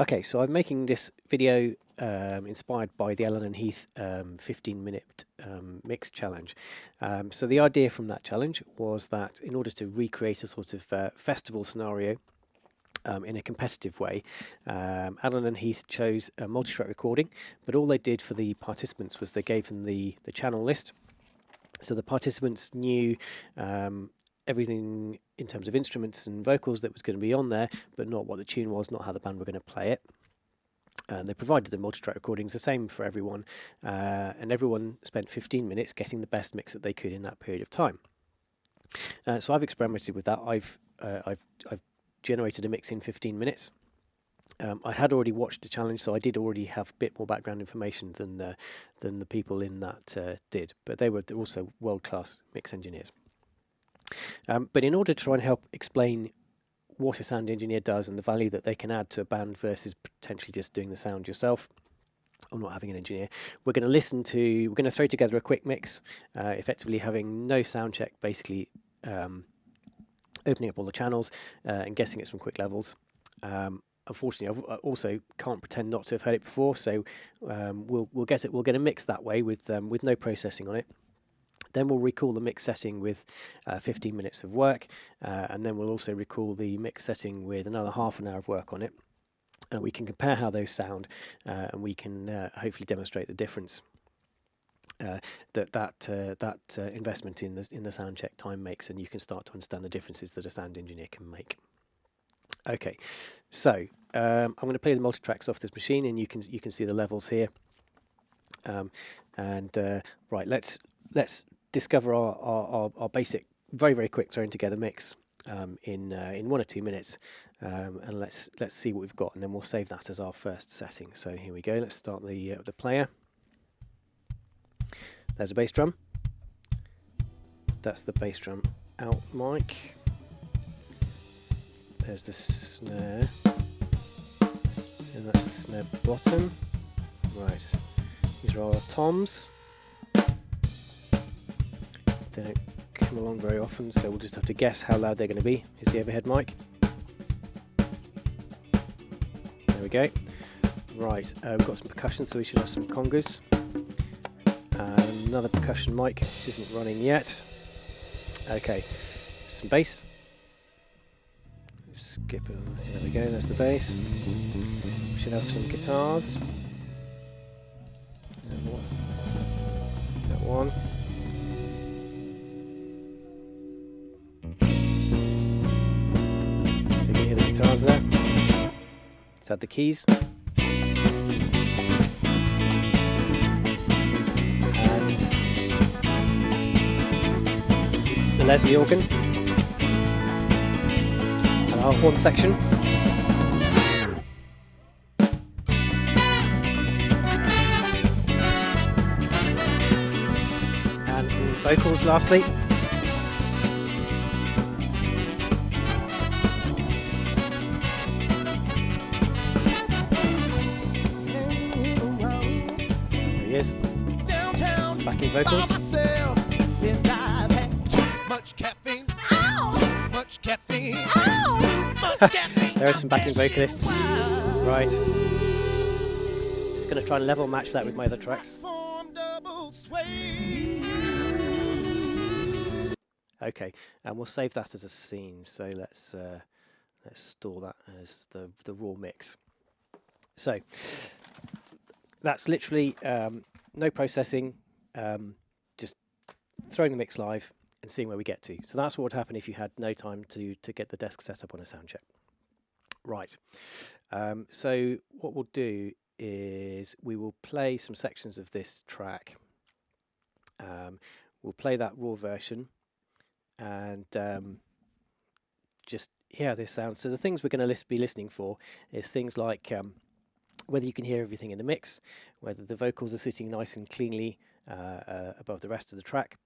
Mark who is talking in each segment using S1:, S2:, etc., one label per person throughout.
S1: Okay, so I'm making this video inspired by the Allen Heath 15-minute mix challenge. So the idea from that challenge was that in order to recreate a sort of festival scenario in a competitive way, Allen Heath chose a multi-track recording, but all they did for the participants was they gave them the channel list. So the participants knew everything in terms of instruments and vocals that was going to be on there, but not what the tune was, not how the band were going to play it. And they provided the multi-track recordings, the same for everyone, and everyone spent 15 minutes getting the best mix that they could in that period of time. So I've experimented with that. I've generated a mix in 15 minutes. I had already watched the challenge, so I did already have a bit more background information than the people in that did, but they were also world-class mix engineers. But in order to try and help explain what a sound engineer does and the value that they can add to a band versus potentially just doing the sound yourself or not having an engineer, we're going to throw together a quick mix, effectively having no sound check, basically opening up all the channels and guessing at some quick levels. Unfortunately, I also can't pretend not to have heard it before, so we'll get a mix that way with no processing on it. Then we'll recall the mix setting with 15 minutes of work, and then we'll also recall the mix setting with another half an hour of work on it. And we can compare how those sound, and we can hopefully demonstrate the difference that investment in the sound check time makes, and you can start to understand the differences that a sound engineer can make. Okay, so I'm going to play the multi-tracks off this machine, and you can see the levels here. Right, let's discover our basic, very quick thrown together mix in 1 or 2 minutes, and let's see what we've got, and then we'll save that as our first setting. So here we go. Let's start the player. There's a bass drum. That's the bass drum out mic. There's the snare, and that's the snare bottom. Right, these are our toms. They don't come along very often, so we'll just have to guess how loud they're going to be. Here's the overhead mic. There we go. Right, we've got some percussion, so we should have some congas. Another percussion mic, which isn't running yet. Okay, some bass. Skip it. There we go, there's the bass. We should have some guitars. That one. So you can hear the guitars there. Let's add the keys. And the Leslie organ. Our horn section. And some vocals lastly. There he is. Some backing vocals. There are some backing vocalists. Right. Just going to try and level match that with my other tracks. Okay, and we'll save that as a scene. So let's store that as the raw mix. So that's literally no processing, just throwing the mix live and seeing where we get to. So that's what would happen if you had no time to get the desk set up on a sound check. Right, so what we'll do is we will play some sections of this track. We'll play that raw version and just hear this sound. So the things we're going to be listening for is things like whether you can hear everything in the mix, whether the vocals are sitting nice and cleanly above the rest of the track,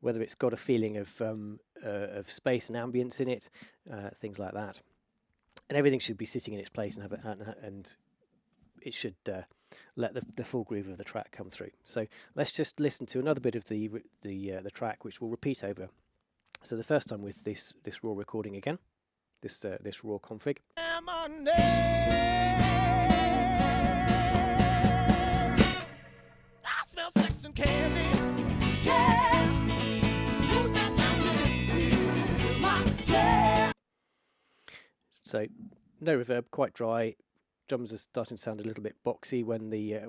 S1: whether it's got a feeling of space and ambience in it, things like that, and everything should be sitting in its place and it should let the full groove of the track come through. So let's just listen to another bit of the track, which we'll repeat over. So the first time with this raw recording again, this raw config.
S2: I smell sex and candy. Yeah. Who's that lounging in my chair?
S1: So no reverb, quite dry. Drums are starting to sound a little bit boxy when they're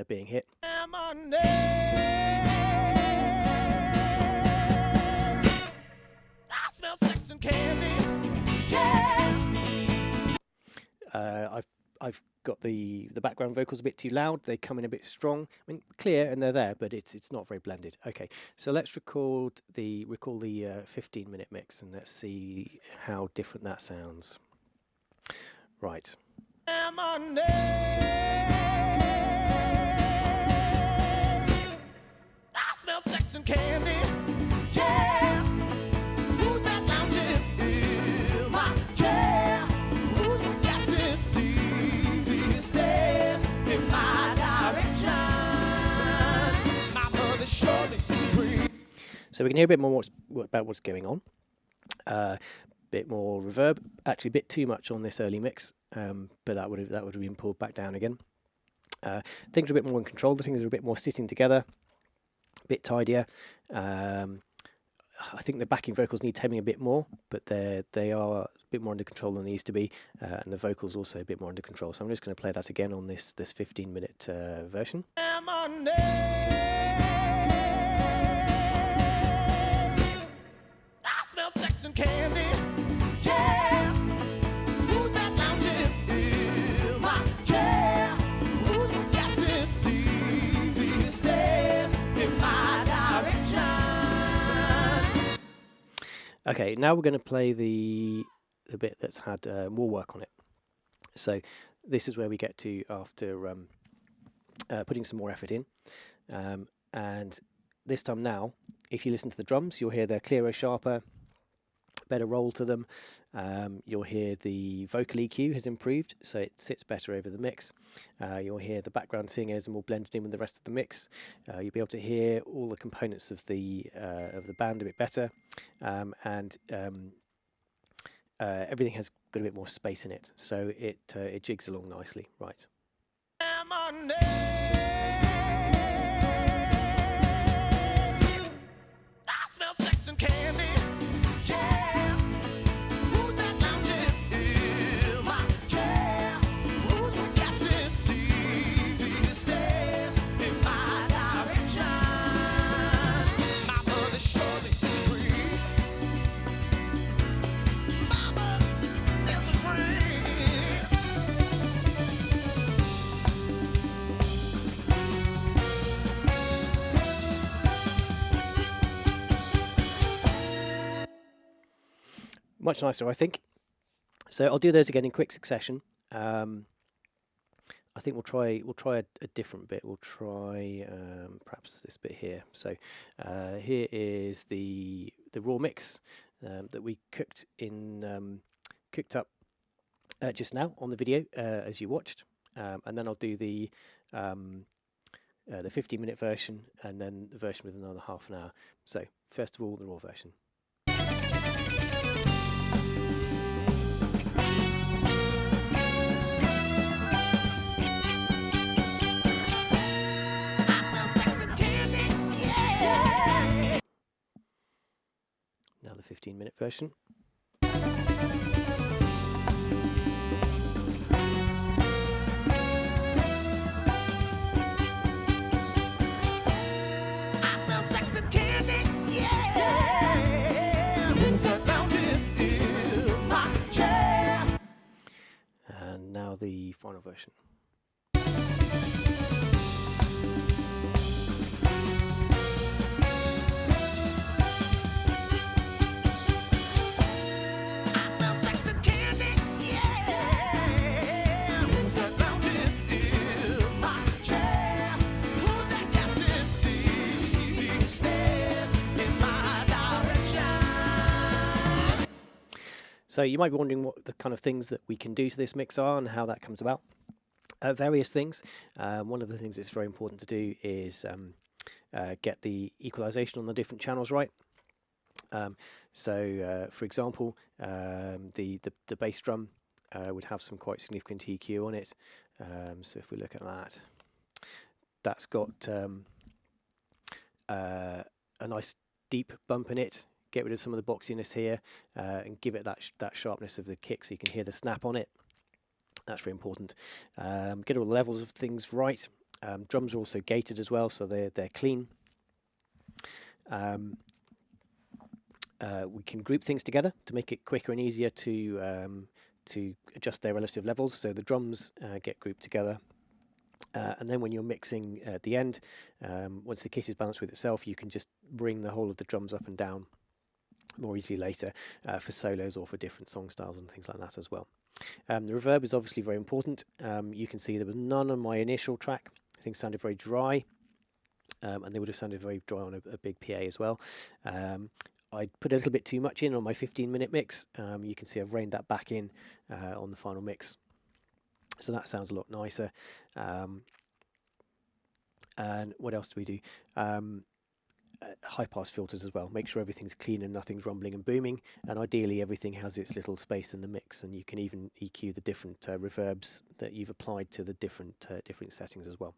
S1: being hit.
S2: I smell sex and candy. Yeah.
S1: I've got the background vocals a bit too loud. They come in a bit strong. I mean, clear and they're there, but it's not very blended. Okay, so let's recall the 15-minute mix and let's see how different that sounds. Right.
S2: I smell sex and candy. Yeah. Who's that lounging in my chair? Who's casting devious stares in my direction? My mother surely is a dream.
S1: So we can hear a bit more about what's going on. Bit more reverb. Actually, a bit too much on this early mix, but that would have been pulled back down again. Things are a bit more in control. The things are a bit more sitting together, a bit tidier. I think the backing vocals need taming a bit more, but they are a bit more under control than they used to be, and the vocals also a bit more under control. So I'm just going to play that again on this 15-minute version.
S2: I smell sex and candy. Yeah. Who's that lounging in my chair? Who's casting devious stares in my direction?
S1: Okay, now we're going to play the bit that's had more work on it. So this is where we get to after putting some more effort in. And this time now, if you listen to the drums, you'll hear they're clearer, sharper, better roll to them. You'll hear the vocal EQ has improved, so it sits better over the mix. You'll hear the background singers are more blended in with the rest of the mix. You'll be able to hear all the components of the band a bit better, and everything has got a bit more space in it, so it jigs along nicely. Right.
S2: I smell sex and candy. Yeah. Who's that lounging in my chair? Who's casting devious stares in my direction? My mother surely is a dream. Mama is a dream.
S1: Much nicer, I think. So I'll do those again in quick succession. I think we'll try a different bit. We'll try perhaps this bit here. So here is the raw mix that we cooked up just now on the video as you watched, and then I'll do the 15-minute version and then the version with another half an hour. So first of all, the raw version.
S2: I smell sex and candy. Yeah.
S1: Now the 15-minute version.
S2: I smell sex and candy. Yeah. Who's that lounging in my chair?
S1: And now the final version.
S2: I smell sex and candy. Yeah. Who's that lounging in my chair? Who's that casting devious stares in my direction?
S1: So you might be wondering what the kind of things that we can do to this mix are and how that comes about. Various things. One of the things that's very important to do is get the equalization on the different channels right. For example, the bass drum would have some quite significant EQ on it. So if we look at that, that's got a nice deep bump in it. Get rid of some of the boxiness here and give it that sharpness of the kick, so you can hear the snap on it. That's very important. Get all the levels of things right. Drums are also gated as well, so they're clean. We can group things together to make it quicker and easier to adjust their relative levels. So the drums get grouped together. And then when you're mixing at the end, once the kit is balanced with itself, you can just bring the whole of the drums up and down more easily later for solos or for different song styles and things like that as well. The reverb is obviously very important. You can see there was none on my initial track. Things sounded very dry, and they would have sounded very dry on a big PA as well. I put a little bit too much in on my 15-minute mix. You can see I've reined that back in on the final mix. So that sounds a lot nicer. And what else do we do? High pass filters as well. Make sure everything's clean and nothing's rumbling and booming. And ideally everything has its little space in the mix, and you can even EQ the different reverbs that you've applied to the different settings as well.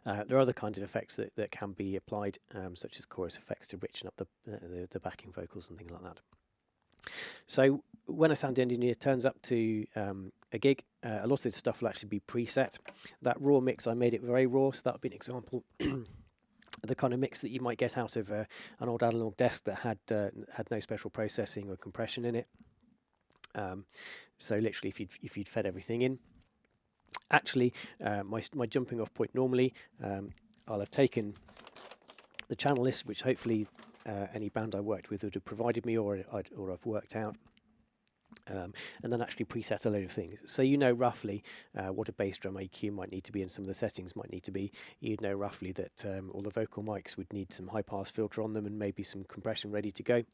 S1: There are other kinds of effects that can be applied, such as chorus effects to richen up the backing vocals and things like that. So when a sound engineer turns up to a gig, a lot of this stuff will actually be preset. That raw mix, I made it very raw, so that would be an example. The kind of mix that you might get out of an old analog desk that had no special processing or compression in it. So literally, if you'd fed everything in, actually, my jumping off point normally, I'll have taken the channel list, which hopefully any band I worked with would have provided me, or I've worked out. And then actually preset a load of things. So you know roughly what a bass drum EQ might need to be and some of the settings might need to be. You'd know roughly that all the vocal mics would need some high pass filter on them and maybe some compression ready to go.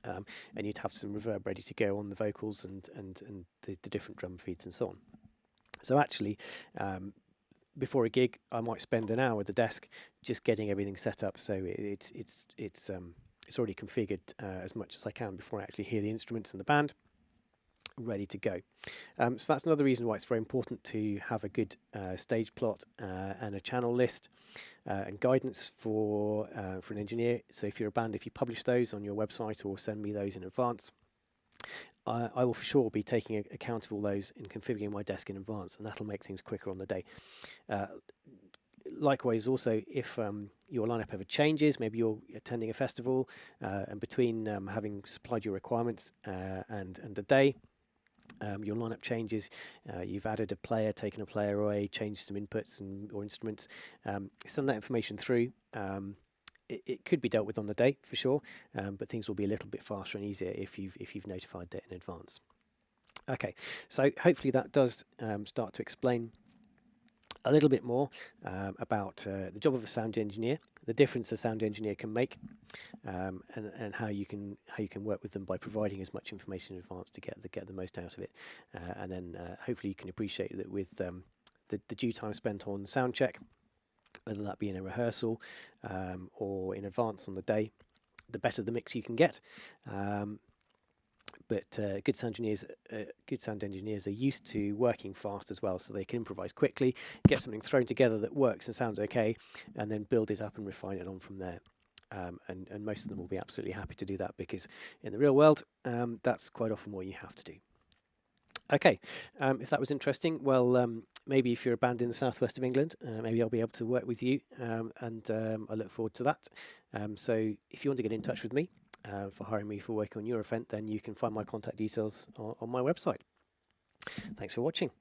S1: And you'd have some reverb ready to go on the vocals and the different drum feeds and so on. So actually, before a gig, I might spend an hour at the desk just getting everything set up, so it's already configured as much as I can before I actually hear the instruments and the band ready to go. So that's another reason why it's very important to have a good stage plot and a channel list and guidance for an engineer. So if you're a band, if you publish those on your website or send me those in advance, I will for sure be taking account of all those and configuring my desk in advance, and that'll make things quicker on the day. Likewise, also, if your lineup ever changes, maybe you're attending a festival, and between having supplied your requirements and the day, your lineup changes, you've added a player, taken a player away, changed some inputs or instruments, send that information through. It could be dealt with on the day for sure, but things will be a little bit faster and easier if you've notified that in advance. Okay, so hopefully that does start to explain a little bit more about the job of a sound engineer, the difference a sound engineer can make, and how you can work with them by providing as much information in advance to get the most out of it, and then hopefully you can appreciate that with the due time spent on sound check, whether that be in a rehearsal or in advance on the day, the better the mix you can get. But good sound engineers are used to working fast as well, so they can improvise quickly, get something thrown together that works and sounds okay, and then build it up and refine it on from there. And most of them will be absolutely happy to do that, because in the real world, that's quite often what you have to do. Okay, if that was interesting, well, maybe if you're a band in the southwest of England, maybe I'll be able to work with you, and I look forward to that. So if you want to get in touch with me for hiring me for working on your event, then you can find my contact details on my website. Thanks for watching.